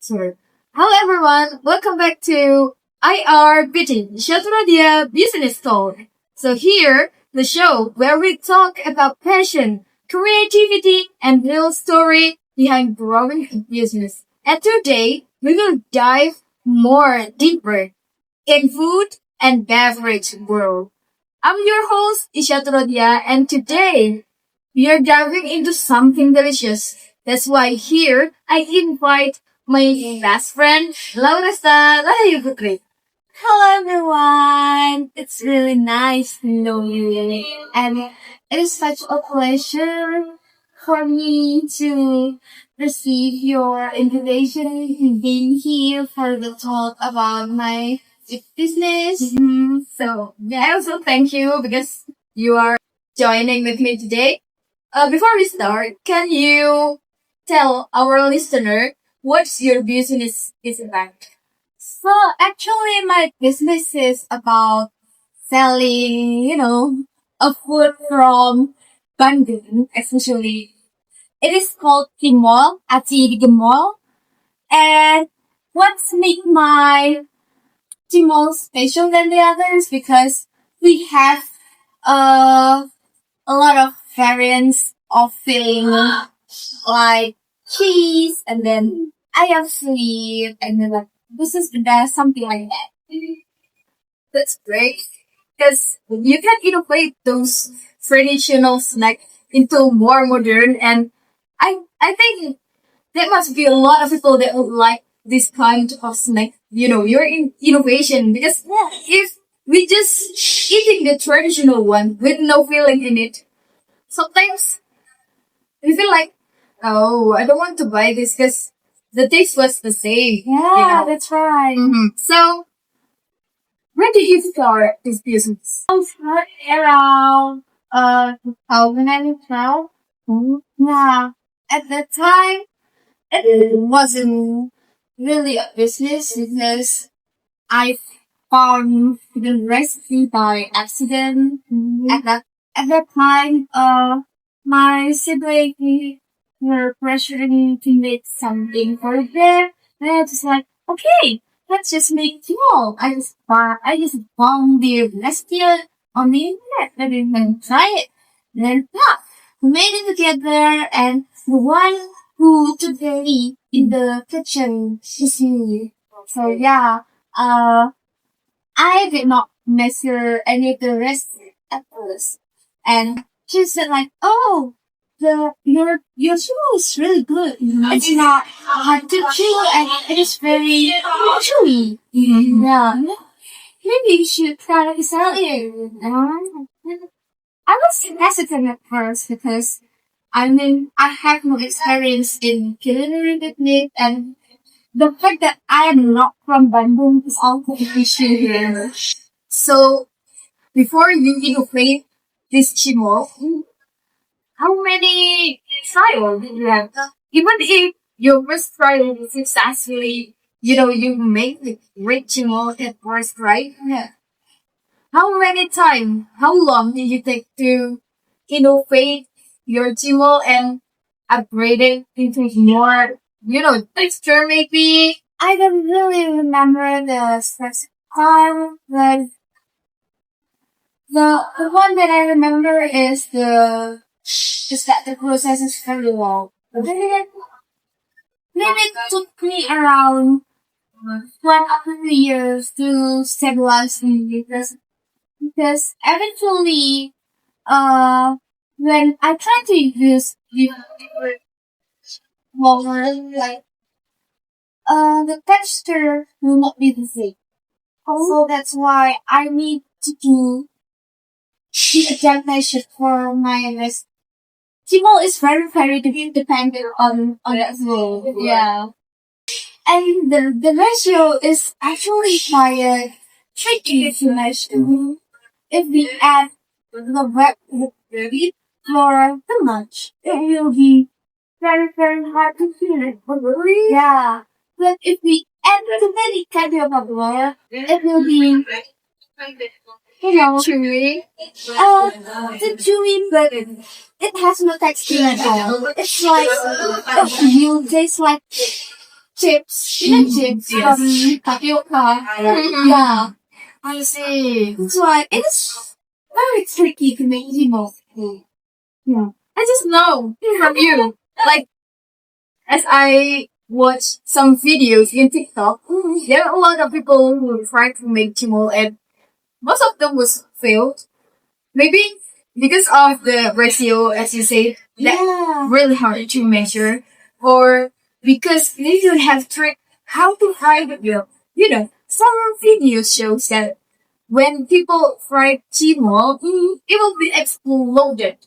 Sure. Hello everyone, welcome back to IRBT, Shatradia Business Talk. So here, the show where we talk about passion, creativity, and real story behind growing a business. And today, we will dive more deeper in food and beverage world. I'm your host, Ishatrodia, and today we are diving into something delicious. That's why here I invite my best friend, Lauresta Rahayu Putri. Hello everyone! It's really nice to know you, and it is such a pleasure for me to receive your invitation to be here for the talk about my business. So, I also thank you because you are joining with me today. Before we start, can you tell our listener what's your business is about? So actually my business is about selling, a food from Bandung, especially. It is called Cimol, Cimol. And what's make my Cimol special than the others because we have a lot of variants of filling like cheese and then ayam sleeve and then like this is the best, something like that. That's great because you can innovate those traditional snacks into more modern, and I think there must be a lot of people that would like this kind of snack. You're in innovation because if we just eating the traditional one with no filling in it, sometimes we feel like, oh, I don't want to buy this because the taste was the same. Yeah, that's right. So, where did you start this business? I started around 2012. Yeah. At that time, it wasn't really a business because I found the recipe by accident. At that time, my sibling were pressuring me to make something for them. And I was like, okay, let's just make small. I just found the recipe on the internet and then try it. And then we made it together, and the one who took the lead in the kitchen is me. So yeah, I did not measure any of the recipe at first. And she said like, oh, your chew is really good. It's not hard to chew and it is very chewy. Yeah. Maybe you should try to sell it. I was hesitant at first because I have no experience in culinary technique, and the fact that I am not from Bandung is also an issue here. So, before you innovate this chimo, how many trials did you have? Even if your first trial is successfully, you make the great chimo at first, right? Yeah. How long did you take to innovate your chimo and upgrade it into more, texture maybe? I don't really remember the specific time, but the one that I remember is that the process is very long. Maybe it took me around 1 or 2 years to stabilize me because eventually, when I try to use different water, like, the texture will not be the same. So that's why I need to do the examination for my list. Timo is very, very dependent on that as well. Yeah. And the ratio is actually quite tricky to measure. If we add the wheat flour too much, it will be very, very hard to feel it. Really? Yeah. But if we add too many calories of flour, it will be, Chewy. the chewy, but it has no texture at all. It's like, you taste like chips, chips Yes. from tapioca. Yeah, I see. That's why it's very tricky to make Cimol. Yeah. I just know from you. Like, as I watch some videos in TikTok, there are a lot of people who try to make Cimol and most of them was failed. Maybe because of the ratio, as you say, that Yeah. really hard to measure, or because they don't have trick how to fry the milk. You know, some videos shows that when people fry Cimol, it will be exploded.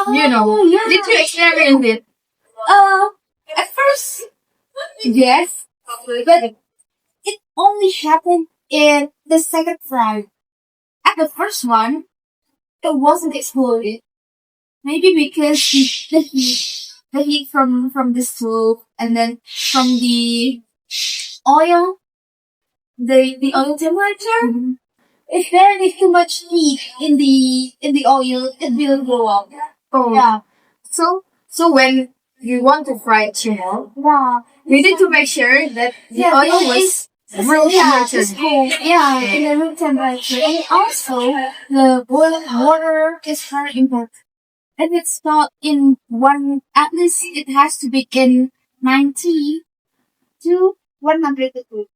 You know, Oh, yeah. did you experience it? Uh, at first, yes, but it only happened in the second fry. At the first one, it wasn't exploded. Maybe because the heat from the stove, and then from the oil, the oil temperature. If there is too much heat in the oil, it will blow up. Oh, Yeah, so when you want to fry Cimol, yeah. you need to make sure that the Yeah, oil the oil was is room yeah, temperature. it's cool. Yeah, in the room temperature. And also, the boiling water is very important. And it's not in one, at least it has to be in 90 to 100 degrees.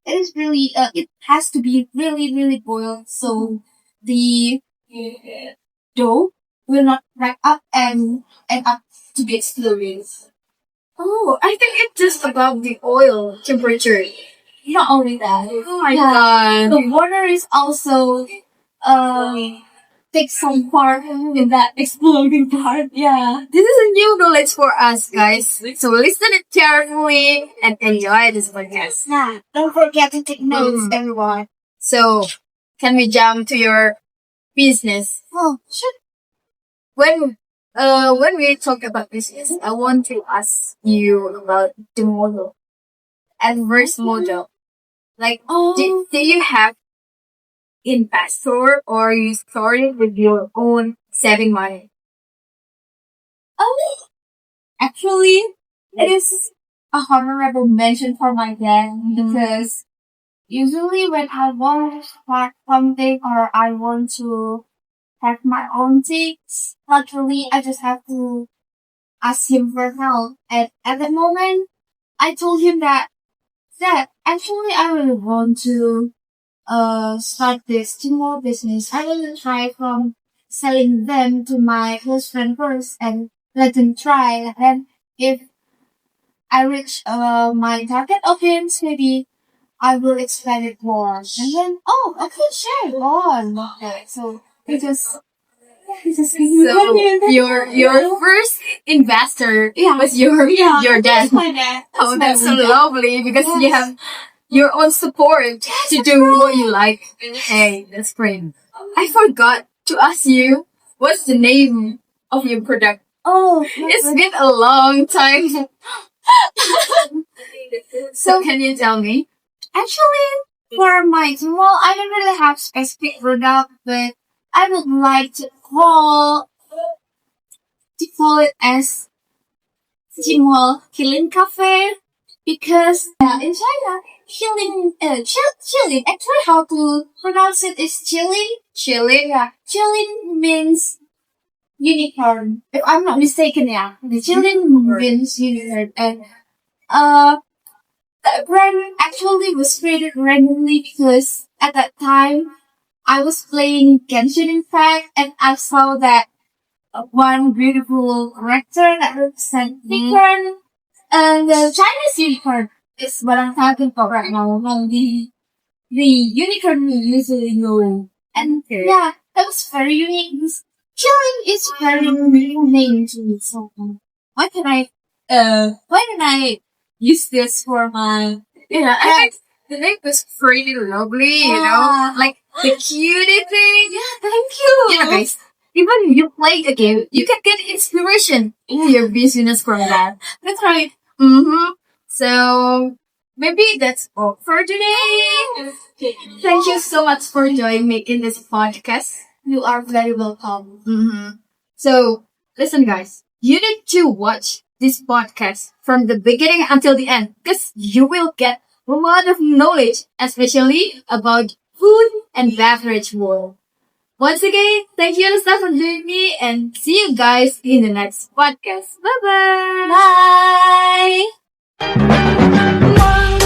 It is really, it has to be really, really boiled so the dough will not crack up and end up to be exploded. Oh, I think it's just about the oil temperature. Not only that, Oh my yeah, god. the water is also take some part in that exploding part. Yeah. This is a new knowledge for us, guys. So listen it carefully and enjoy this podcast. Nah, don't forget to take notes, Mhm. everyone. So, can we jump to your business? Oh, sure. When we talk about business, I want to ask you about the model. Adverse model. Like, do you have investor or you started with your own saving money? Oh, actually, it is a honorable mention for my dad because usually when I want to start something or I want to have my own things, naturally I just have to ask him for help. And at the moment, I told him that actually I really want to start this small business. I will try from selling them to my close friend first and let them try. And then if I reach my target audience, maybe I will expand it more. And then okay, sure, go on. Okay, so we just So your first investor was your dad. my dad. Oh, that's so my dad. lovely because you have your own support to do what you like. Hey, that's great. I forgot to ask you what's the name of your product. Oh, It's been a long time. So can you tell me? actually, for my small, I don't really have specific product, but I would like to call it as Cimol Qilin Cafe because in China, Qilin, actually how to pronounce it is Qilin. Chili. Yeah, Qilin means unicorn. If I'm not mistaken, yeah, the Qilin means unicorn, and the brand actually was created randomly because at that time I was playing Genshin Impact and I saw that one beautiful character that represents unicorn and the Chinese unicorn is what I'm talking about right now. Well, the unicorn we usually know. And yeah, that was very unique. Because Killing is very unique name to me. So why can why can I use this for my I think the name was pretty lovely, you know? Like the cutie thing. Yeah, thank you. Yeah, guys. Even you play a game, you can get inspiration in your business from that. That's right. Mm-hmm. So maybe that's all for today. Thank you so much for joining me in this podcast. You are very welcome. Mm-hmm. So listen, guys, you need to watch this podcast from the beginning until the end because you will get a lot of knowledge, especially about food and beverage world. Once again, thank you Lauresta for joining me and see you guys in the next podcast. Bye bye. Bye!